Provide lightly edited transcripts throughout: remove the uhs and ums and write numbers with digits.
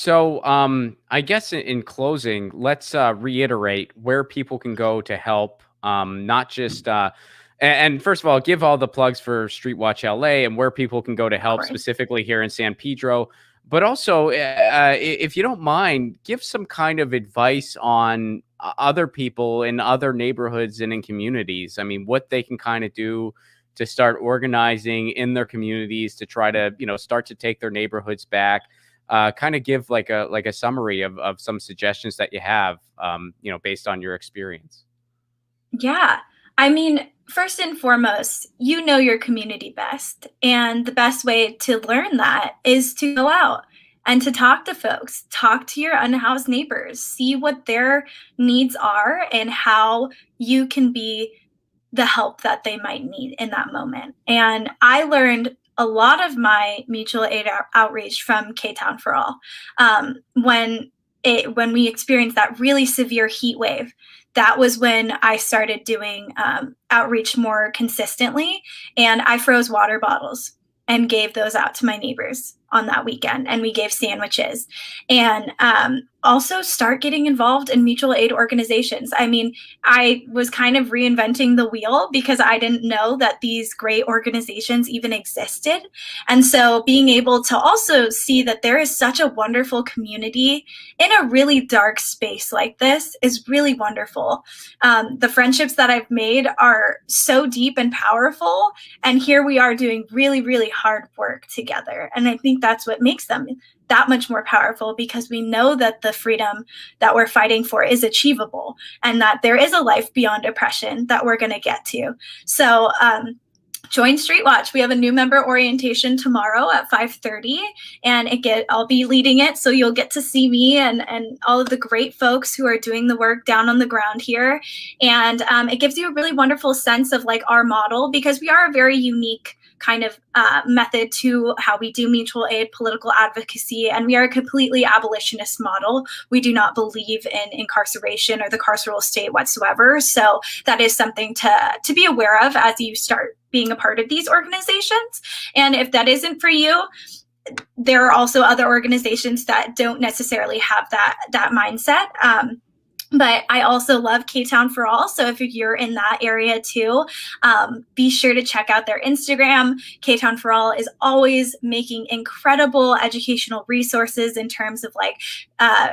So, I guess in closing, let's reiterate where people can go to help. Not just and first of all, give all the plugs for Streetwatch LA and where people can go to Of help course. specifically here in San Pedro. But also, if you don't mind, give some kind of advice on other people in other neighborhoods and in communities. I mean, what they can kind of do to start organizing in their communities to try to, start to take their neighborhoods back. Kind of give like a summary of some suggestions that you have, based on your experience. Yeah. I mean, first and foremost, you know your community best. And the best way to learn that is to go out and to talk to folks, talk to your unhoused neighbors, see what their needs are and how you can be the help that they might need in that moment. And I learned a lot of my mutual aid outreach from K-Town for All. When we experienced that really severe heat wave, that was when I started doing outreach more consistently. And I froze water bottles and gave those out to my neighbors on that weekend. And we gave sandwiches. And also start getting involved in mutual aid organizations. I mean, I was kind of reinventing the wheel because I didn't know that these great organizations even existed. And so being able to also see that there is such a wonderful community in a really dark space like this is really wonderful. The friendships that I've made are so deep and powerful. And here we are doing really, really hard work together. And I think that's what makes them that much more powerful, because we know that the freedom that we're fighting for is achievable and that there is a life beyond oppression that we're going to get to. So join StreetWatch. We have a new member orientation tomorrow at 5:30, and I'll be leading it, so you'll get to see me and all of the great folks who are doing the work down on the ground here. And it gives you a really wonderful sense of like our model, because we are a very unique kind of method to how we do mutual aid, political advocacy, and we are a completely abolitionist model. We do not believe in incarceration or the carceral state whatsoever. So that is something to be aware of as you start being a part of these organizations. And if that isn't for you, there are also other organizations that don't necessarily have that mindset. But I also love K-Town for All. So if you're in that area too, be sure to check out their Instagram. K-Town for All is always making incredible educational resources in terms of like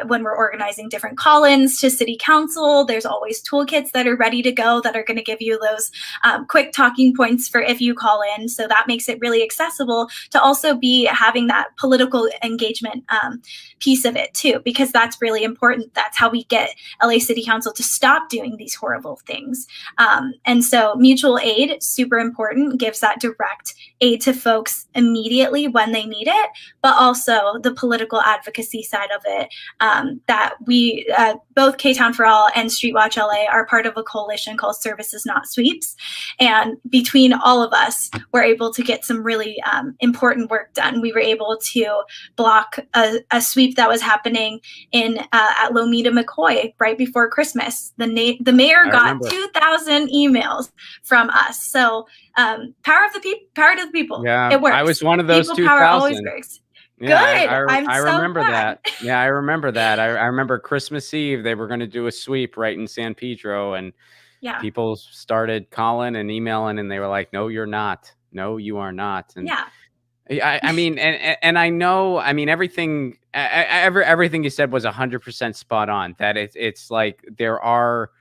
when we're organizing different call-ins to city council, there's always toolkits that are ready to go that are going to give you those quick talking points for if you call in. So that makes it really accessible to also be having that political engagement piece of it too, because that's really important. That's how we get LA City Council to stop doing these horrible things. And so mutual aid, super important, gives that direct aid to folks immediately when they need it, but also the political advocacy side of it, that we, both K-Town for All and StreetWatch LA are part of a coalition called Services Not Sweeps. And between all of us, we're able to get some really important work done. We were able to block a sweep that was happening at Lomita McCoy right before Christmas. The mayor got 2,000 emails from us. So power to the people. Yeah, It works. I was one of those People power always 2,000. works. Yeah, Good. I So remember glad. that. Yeah, I remember that. I remember Christmas Eve, they were going to do a sweep right in San Pedro, and Yeah. people started calling and emailing, and they were like, "No, you're not. No, you are not." And Yeah. I mean, and I know, I mean, everything you said was 100% spot on. That it's like there are,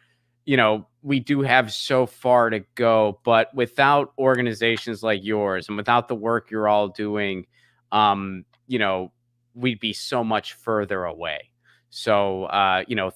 we do have so far to go, but without organizations like yours and without the work you're all doing, we'd be so much further away. So,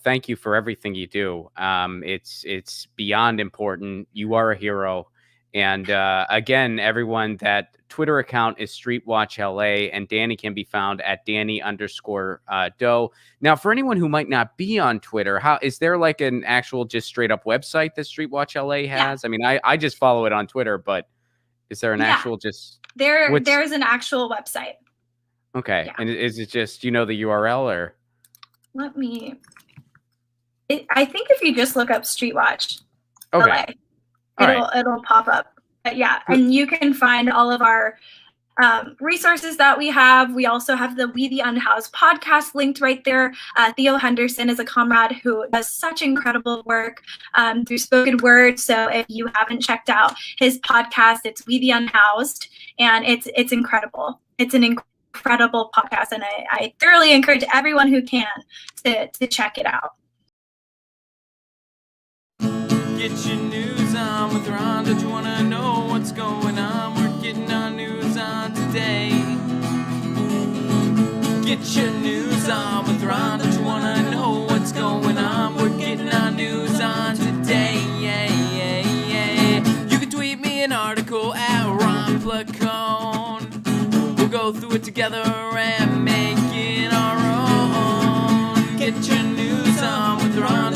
thank you for everything you do. It's beyond important. You are a hero. And again, everyone, that Twitter account is StreetWatch LA, and Dannie can be found at Dannie_Doe. Now, for anyone who might not be on Twitter, how is there like an actual just straight up website that StreetWatch LA has? Yeah. I mean, I just follow it on Twitter, but is there an actual just there's an actual website. Okay. Yeah. And is it just, the URL or? Let me, I think if you just look up StreetWatch LA, it'll pop up. But yeah, and you can find all of our resources that we have. We also have the We the Unhoused podcast linked right there. Theo Henderson is a comrade who does such incredible work through spoken word. So if you haven't checked out his podcast, it's We the Unhoused, and it's incredible. It's an incredible podcast, and I thoroughly encourage everyone who can to check it out. Get your news on with Ron. Don't you want to know what's going on? We're getting our news on today. Get your news on with Ron. Don't you want to know what's going on? We're getting our news on today. Yeah, yeah, yeah. You can tweet me an article at Ron Placone. We'll go through it together and make it our own. Get your news on with Ron.